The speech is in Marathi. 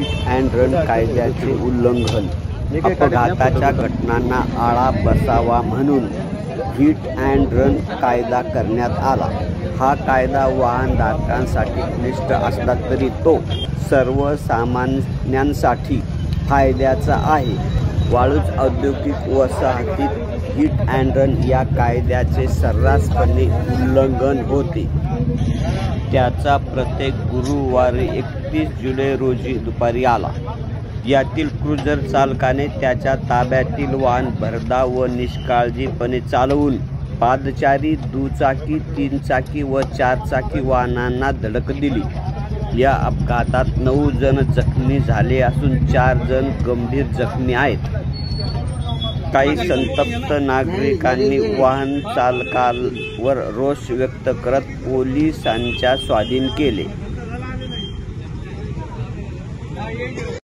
हिट अँड रन कायद्याचे उल्लंघन, अपघाताच्या घटनांना आळा बसावा म्हणून हिट अँड रन कायदा करण्यात आला। हा कायदा वाहनधारकांसाठी क्लिष्ट असला तरी तो सर्वसामान्यांसाठी फायद्याचा आहे। वाळूज औद्योगिक वसाहतीत हिट अँड रन या कायद्याचे सर्रासपणे उल्लंघन होते। त्याचा प्रत्येक गुरुवारी 31 जुलै रोजी दुपारी आला। यातील क्रुझर चालकाने त्याच्या ताब्यातील वाहन भरधाव व निष्काळजीपणे चालवून पादचारी, दुचाकी, 3 चाकी व 4 चाकी वाहनांना धडक दिली। या अपघातात 9 जण जखमी झाले असून 4 जण गंभीर जखमी आहेत। काही संतप्त नागरिकांनी वाहन चालकावर रोष व्यक्त करत पोलिसांच्या स्वाधीन केले।